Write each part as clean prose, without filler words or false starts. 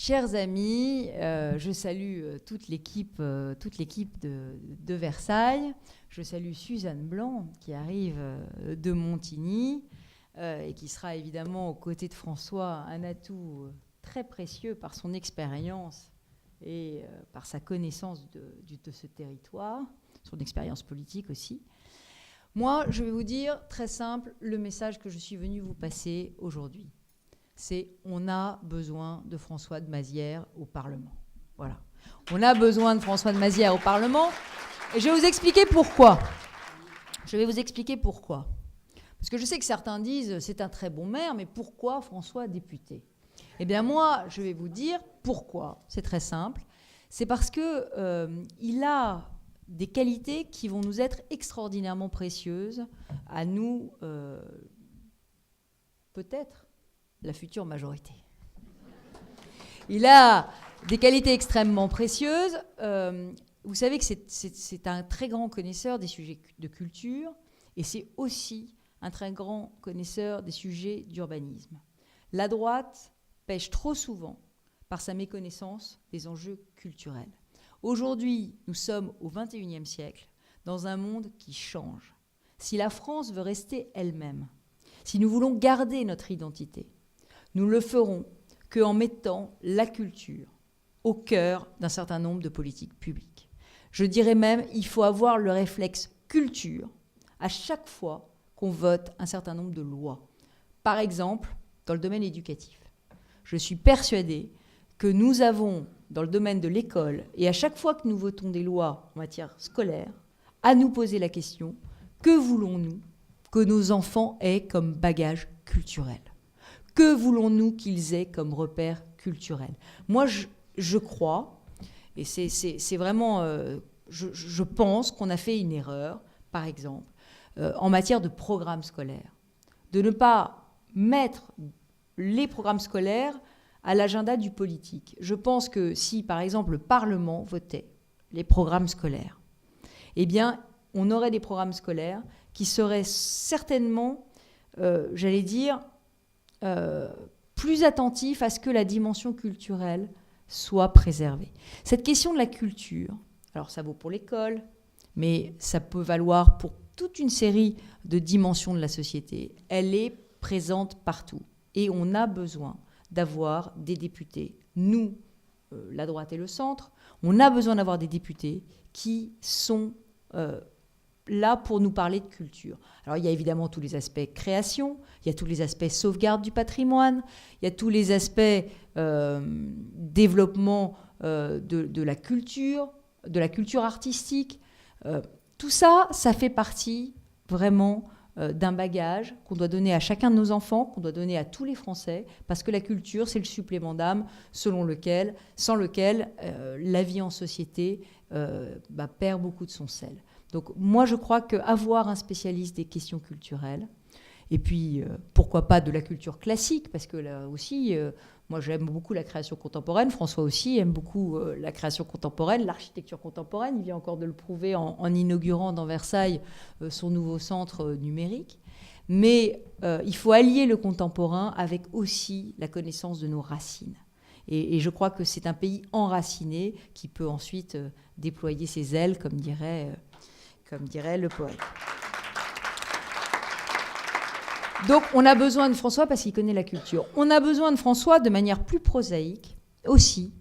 Chers amis, je salue toute l'équipe de Versailles. Je salue Suzanne Blanc qui arrive de Montigny et qui sera évidemment aux côtés de François un atout très précieux par son expérience et par sa connaissance de ce territoire, son expérience politique aussi. Moi, je vais vous dire très simple le message que je suis venue vous passer aujourd'hui. C'est on a besoin de François de Mazières au Parlement. Voilà. On a besoin de François de Mazières au Parlement. Et je vais vous expliquer pourquoi. Parce que je sais que certains disent c'est un très bon maire, mais pourquoi François député ? Eh bien moi, je vais vous dire pourquoi. C'est très simple. C'est parce qu'il a des qualités qui vont nous être extraordinairement précieuses à nous, peut-être, la future majorité. Il a des qualités extrêmement précieuses. Vous savez que c'est un très grand connaisseur des sujets de culture et c'est aussi un très grand connaisseur des sujets d'urbanisme. La droite pêche trop souvent par sa méconnaissance des enjeux culturels. Aujourd'hui, nous sommes au XXIe siècle dans un monde qui change. Si la France veut rester elle-même, si nous voulons garder notre identité, nous le ferons qu'en mettant la culture au cœur d'un certain nombre de politiques publiques. Je dirais même qu'il faut avoir le réflexe culture à chaque fois qu'on vote un certain nombre de lois. Par exemple, dans le domaine éducatif. Je suis persuadée que nous avons, dans le domaine de l'école, et à chaque fois que nous votons des lois en matière scolaire, à nous poser la question, que voulons-nous que nos enfants aient comme bagage culturel ? Que voulons-nous qu'ils aient comme repère culturel ? Moi, je crois, et c'est vraiment... je pense qu'on a fait une erreur, par exemple, en matière de programmes scolaires. De ne pas mettre les programmes scolaires à l'agenda du politique. Je pense que si, par exemple, le Parlement votait les programmes scolaires, eh bien, on aurait des programmes scolaires qui seraient certainement, j'allais dire, plus attentifs à ce que la dimension culturelle soit préservée. Cette question de la culture, alors ça vaut pour l'école, mais ça peut valoir pour toute une série de dimensions de la société. Elle est présente partout. Et on a besoin d'avoir des députés, nous, la droite et le centre, on a besoin d'avoir des députés qui sont là pour nous parler de culture. Alors il y a évidemment tous les aspects création, il y a tous les aspects sauvegarde du patrimoine, il y a tous les aspects développement de la culture artistique. Tout ça, ça fait partie vraiment d'un bagage qu'on doit donner à chacun de nos enfants, qu'on doit donner à tous les Français, parce que la culture, c'est le supplément d'âme sans lequel la vie en société perd beaucoup de son sel. Donc moi, je crois qu'avoir un spécialiste des questions culturelles, et puis pourquoi pas de la culture classique, parce que là aussi, moi j'aime beaucoup la création contemporaine, François aussi aime beaucoup la création contemporaine, l'architecture contemporaine, il vient encore de le prouver en inaugurant dans Versailles son nouveau centre numérique. Mais il faut allier le contemporain avec aussi la connaissance de nos racines. Et je crois que c'est un pays enraciné qui peut ensuite déployer ses ailes, comme dirait le poète. Donc on a besoin de François parce qu'il connaît la culture. On a besoin de François de manière plus prosaïque aussi,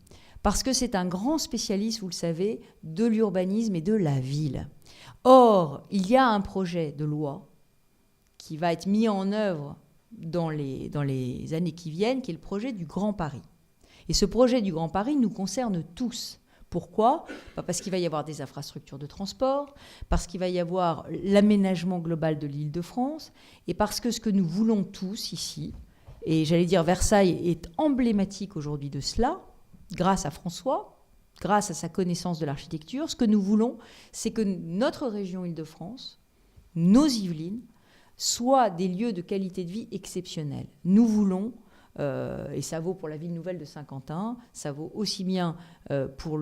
parce que c'est un grand spécialiste, vous le savez, de l'urbanisme et de la ville. Or, il y a un projet de loi qui va être mis en œuvre dans les années qui viennent, qui est le projet du Grand Paris. Et ce projet du Grand Paris nous concerne tous. Pourquoi ? Parce qu'il va y avoir des infrastructures de transport, parce qu'il va y avoir l'aménagement global de l'Île-de-France, et parce que ce que nous voulons tous ici, et j'allais dire Versailles est emblématique aujourd'hui de cela, grâce à François, grâce à sa connaissance de l'architecture, ce que nous voulons, c'est que notre région Île-de-France, nos Yvelines, soient des lieux de qualité de vie exceptionnels. Nous voulons... et ça vaut pour la ville nouvelle de Saint-Quentin, ça vaut aussi bien pour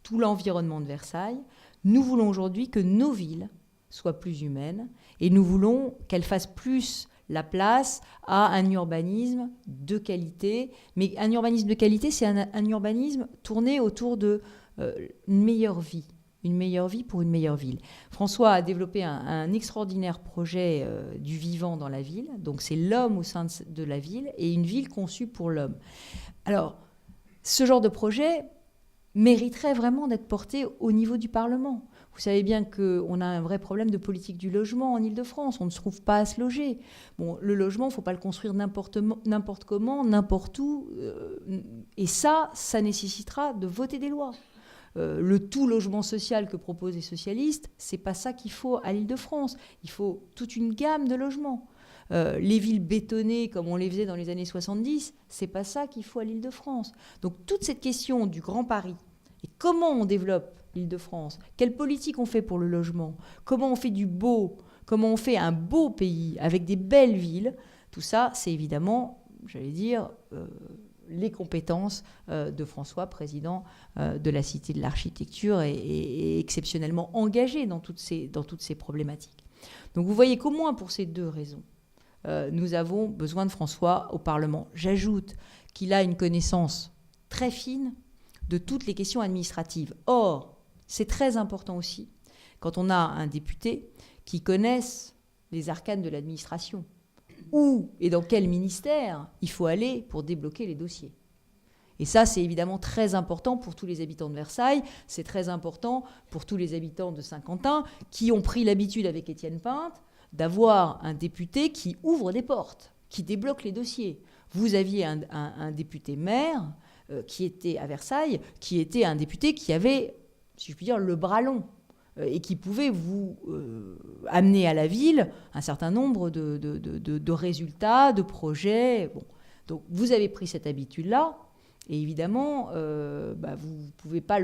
tout l'environnement de Versailles. Nous voulons aujourd'hui que nos villes soient plus humaines et nous voulons qu'elles fassent plus la place à un urbanisme de qualité. Mais un urbanisme de qualité, c'est un urbanisme tourné autour de une meilleure vie. Une meilleure vie pour une meilleure ville. François a développé un extraordinaire projet du vivant dans la ville. Donc c'est l'homme au sein de la ville et une ville conçue pour l'homme. Alors, ce genre de projet mériterait vraiment d'être porté au niveau du Parlement. Vous savez bien qu'on a un vrai problème de politique du logement en Île-de-France. On ne se trouve pas à se loger. Bon, le logement, il ne faut pas le construire n'importe comment, n'importe où. Et ça nécessitera de voter des lois. Le tout logement social que proposent les socialistes, c'est pas ça qu'il faut à l'Île-de-France. Il faut toute une gamme de logements. Les villes bétonnées comme on les faisait dans les années 70, c'est pas ça qu'il faut à l'Île-de-France. Donc toute cette question du Grand Paris et comment on développe l'Île-de-France, quelle politique on fait pour le logement, comment on fait du beau, comment on fait un beau pays avec des belles villes, tout ça, c'est évidemment, j'allais dire, les compétences de François, président de la Cité de l'Architecture et exceptionnellement engagé dans toutes ces problématiques. Donc vous voyez qu'au moins pour ces deux raisons, nous avons besoin de François au Parlement. J'ajoute qu'il a une connaissance très fine de toutes les questions administratives. Or, c'est très important aussi quand on a un député qui connaisse les arcanes de l'administration. Où et dans quel ministère il faut aller pour débloquer les dossiers. Et ça, c'est évidemment très important pour tous les habitants de Versailles, c'est très important pour tous les habitants de Saint-Quentin qui ont pris l'habitude avec Étienne Pinte d'avoir un député qui ouvre des portes, qui débloque les dossiers. Vous aviez un député maire qui était à Versailles, qui était un député qui avait, si je puis dire, le bras long et qui pouvait vous amener à la ville un certain nombre de résultats, de projets. Bon. Donc vous avez pris cette habitude-là, et évidemment, vous ne pouvez pas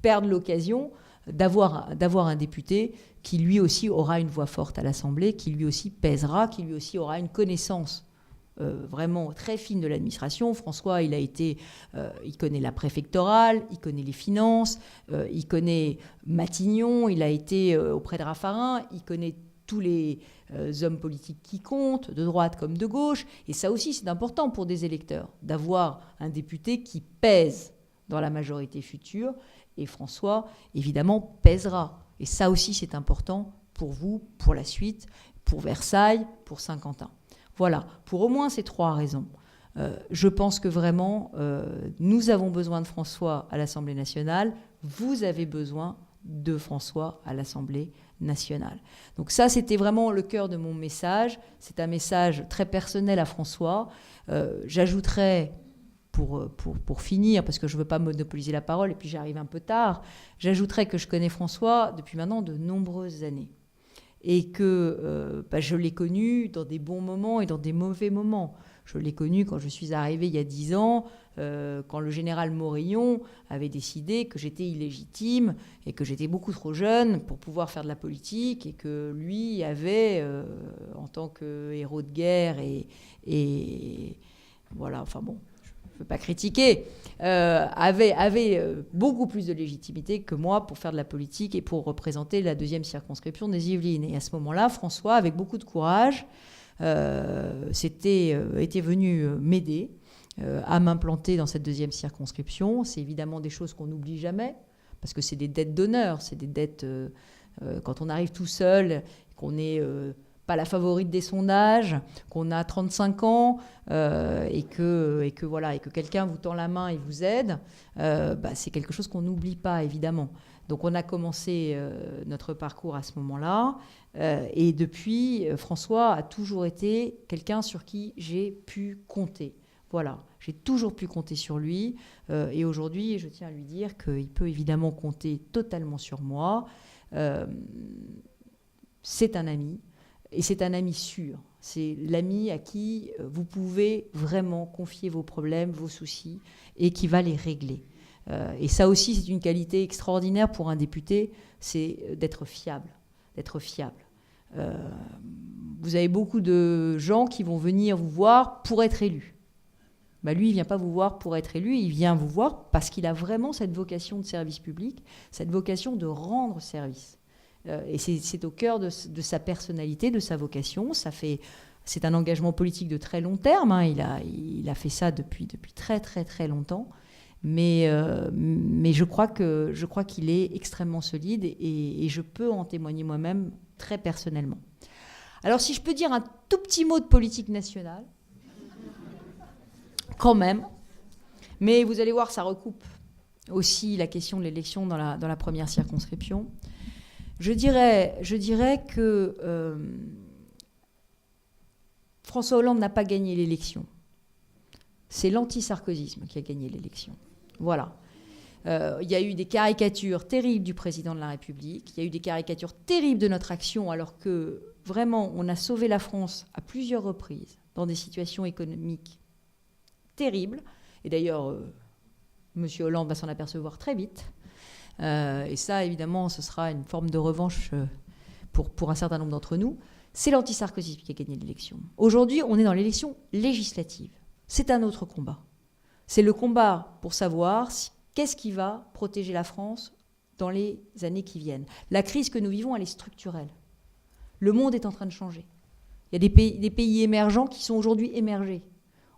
perdre l'occasion d'avoir un député qui lui aussi aura une voix forte à l'Assemblée, qui lui aussi pèsera, qui lui aussi aura une connaissance vraiment très fine de l'administration. François, il connaît la préfectorale, il connaît les finances, il connaît Matignon, il a été auprès de Raffarin, il connaît tous les hommes politiques qui comptent, de droite comme de gauche. Et ça aussi, c'est important pour des électeurs, d'avoir un député qui pèse dans la majorité future. Et François, évidemment, pèsera. Et ça aussi, c'est important pour vous, pour la suite, pour Versailles, pour Saint-Quentin. Voilà, pour au moins ces trois raisons. Je pense que vraiment, nous avons besoin de François à l'Assemblée nationale. Vous avez besoin de François à l'Assemblée nationale. Donc ça, c'était vraiment le cœur de mon message. C'est un message très personnel à François. J'ajouterais, pour finir, parce que je ne veux pas monopoliser la parole, et puis j'arrive un peu tard, j'ajouterais que je connais François depuis maintenant de nombreuses années. Et que je l'ai connu dans des bons moments et dans des mauvais moments. Je l'ai connu quand je suis arrivée il y a 10 ans, quand le général Morillon avait décidé que j'étais illégitime et que j'étais beaucoup trop jeune pour pouvoir faire de la politique, et que lui avait, en tant que héros de guerre et voilà, enfin bon, je ne veux pas critiquer, avait beaucoup plus de légitimité que moi pour faire de la politique et pour représenter la 2e circonscription des Yvelines. Et à ce moment-là, François, avec beaucoup de courage, était venu m'aider à m'implanter dans cette 2e circonscription. C'est évidemment des choses qu'on n'oublie jamais, parce que c'est des dettes d'honneur, c'est des dettes, quand on arrive tout seul, qu'on n'est pas la favorite des sondages, qu'on a 35 ans et que quelqu'un vous tend la main et vous aide, c'est quelque chose qu'on n'oublie pas, évidemment. Donc on a commencé notre parcours à ce moment-là. Et depuis, François a toujours été quelqu'un sur qui j'ai pu compter. Voilà, j'ai toujours pu compter sur lui. Et aujourd'hui, je tiens à lui dire qu'il peut évidemment compter totalement sur moi. C'est un ami. Et c'est un ami sûr. C'est l'ami à qui vous pouvez vraiment confier vos problèmes, vos soucis, et qui va les régler. Et ça aussi, c'est une qualité extraordinaire pour un député, c'est d'être fiable. Vous avez beaucoup de gens qui vont venir vous voir pour être élus. Lui, il ne vient pas vous voir pour être élu, il vient vous voir parce qu'il a vraiment cette vocation de service public, cette vocation de rendre service. Et c'est au cœur de sa personnalité, de sa vocation. C'est un engagement politique de très long terme. Hein. Il a fait ça depuis très très très longtemps. Mais je crois qu'il est extrêmement solide et je peux en témoigner moi-même très personnellement. Alors si je peux dire un tout petit mot de politique nationale, quand même, mais vous allez voir, ça recoupe aussi la question de l'élection dans la première circonscription. Je dirais que François Hollande n'a pas gagné l'élection. C'est l'anti-sarkozysme qui a gagné l'élection. Voilà. Il y a eu des caricatures terribles du président de la République. Il y a eu des caricatures terribles de notre action, alors que vraiment, on a sauvé la France à plusieurs reprises dans des situations économiques terribles. Et d'ailleurs, M. Hollande va s'en apercevoir très vite. Et ça, évidemment, ce sera une forme de revanche pour un certain nombre d'entre nous. C'est l'anti-sarkozysme qui a gagné l'élection. Aujourd'hui, on est dans l'élection législative. C'est un autre combat. C'est le combat pour savoir qu'est-ce qui va protéger la France dans les années qui viennent. La crise que nous vivons, elle est structurelle. Le monde est en train de changer. Il y a des pays émergents qui sont aujourd'hui émergés.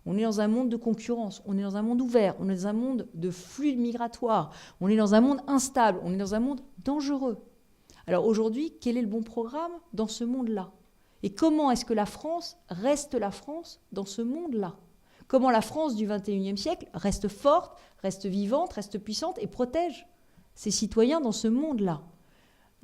On est dans un monde de concurrence, on est dans un monde ouvert, on est dans un monde de flux migratoires, on est dans un monde instable, on est dans un monde dangereux. Alors aujourd'hui, quel est le bon programme dans ce monde-là? Et comment est-ce que la France reste la France dans ce monde-là? Comment la France du XXIe siècle reste forte, reste vivante, reste puissante et protège ses citoyens dans ce monde-là?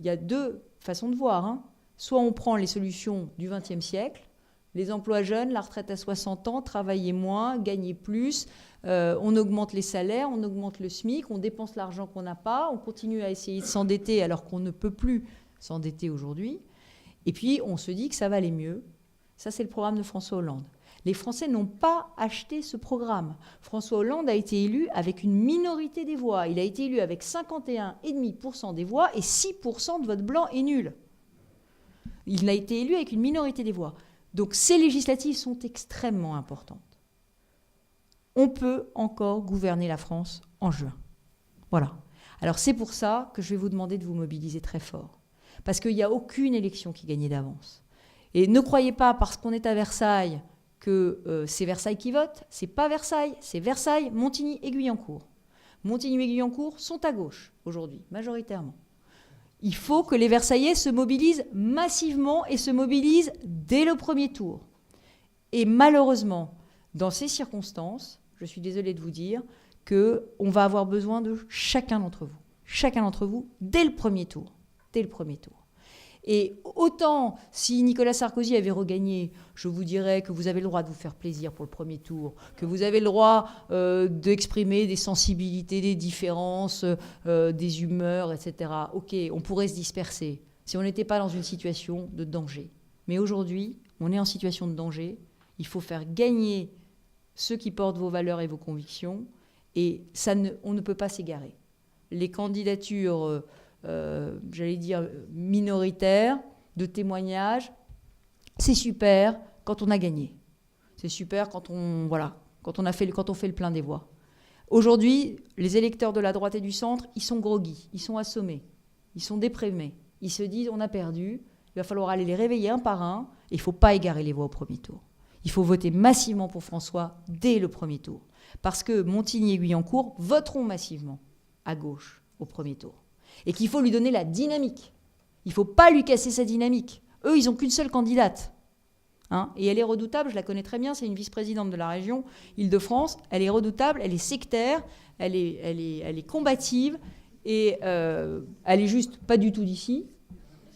Il y a deux façons de voir. Hein. Soit on prend les solutions du XXe siècle, les emplois jeunes, la retraite à 60 ans, travailler moins, gagner plus, on augmente les salaires, on augmente le SMIC, on dépense l'argent qu'on n'a pas, on continue à essayer de s'endetter alors qu'on ne peut plus s'endetter aujourd'hui. Et puis on se dit que ça va aller mieux. Ça, c'est le programme de François Hollande. Les Français n'ont pas acheté ce programme. François Hollande a été élu avec une minorité des voix. Il a été élu avec 51,5% des voix et 6% de vote blanc et nul. Il a été élu avec une minorité des voix. Donc ces législatives sont extrêmement importantes. On peut encore gouverner la France en juin. Voilà. Alors c'est pour ça que je vais vous demander de vous mobiliser très fort. Parce qu'il n'y a aucune élection qui est gagnée d'avance. Et ne croyez pas, parce qu'on est à Versailles, que c'est Versailles qui vote. C'est pas Versailles, c'est Versailles, Montigny et Guyancourt. Montigny et Guyancourt sont à gauche aujourd'hui, majoritairement. Il faut que les Versaillais se mobilisent massivement et se mobilisent dès le premier tour. Et malheureusement, dans ces circonstances, je suis désolée de vous dire qu'on va avoir besoin de chacun d'entre vous. Chacun d'entre vous dès le premier tour. Dès le premier tour. Et autant, si Nicolas Sarkozy avait regagné, je vous dirais que vous avez le droit de vous faire plaisir pour le premier tour, que vous avez le droit d'exprimer des sensibilités, des différences, des humeurs, etc. Ok, on pourrait se disperser si on n'était pas dans une situation de danger. Mais aujourd'hui, on est en situation de danger. Il faut faire gagner ceux qui portent vos valeurs et vos convictions. Et on ne peut pas s'égarer. Les candidatures... j'allais dire minoritaire, de témoignages, c'est super quand on a gagné. C'est super quand on fait le plein des voix. Aujourd'hui, les électeurs de la droite et du centre, ils sont groggy, ils sont assommés, ils sont déprimés. Ils se disent on a perdu, il va falloir aller les réveiller un par un, et il ne faut pas égarer les voix au premier tour. Il faut voter massivement pour François dès le premier tour. Parce que Montigny et Guyancourt voteront massivement à gauche au premier tour. Et qu'il faut lui donner la dynamique. Il ne faut pas lui casser sa dynamique. Eux, ils n'ont qu'une seule candidate. Hein, et elle est redoutable, je la connais très bien, c'est une vice-présidente de la région Île-de-France. Elle est redoutable, elle est sectaire, elle est combative, et elle est juste pas du tout d'ici.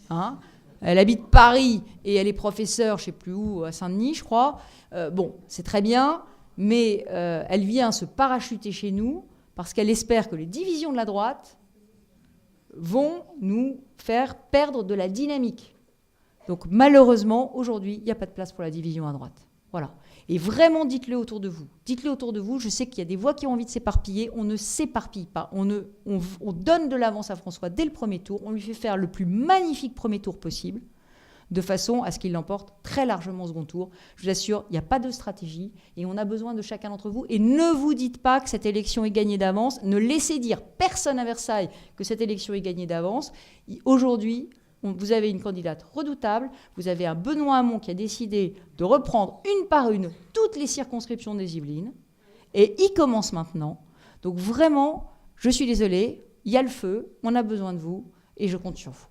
Hein. Elle habite Paris, et elle est professeure, je ne sais plus où, à Saint-Denis, je crois. Bon, c'est très bien, mais elle vient se parachuter chez nous, parce qu'elle espère que les divisions de la droite vont nous faire perdre de la dynamique. Donc malheureusement, aujourd'hui, il n'y a pas de place pour la division à droite. Voilà. Et vraiment, dites-le autour de vous. Dites-le autour de vous. Je sais qu'il y a des voix qui ont envie de s'éparpiller. On ne s'éparpille pas. On donne de l'avance à François dès le premier tour. On lui fait faire le plus magnifique premier tour possible, de façon à ce qu'il l'emporte très largement au second tour. Je vous assure, il n'y a pas de stratégie et on a besoin de chacun d'entre vous. Et ne vous dites pas que cette élection est gagnée d'avance. Ne laissez dire personne à Versailles que cette élection est gagnée d'avance. Aujourd'hui, Vous avez une candidate redoutable, vous avez un Benoît Hamon qui a décidé de reprendre une par une toutes les circonscriptions des Yvelines, et il commence maintenant. Donc vraiment, je suis désolée, il y a le feu, on a besoin de vous, et je compte sur vous.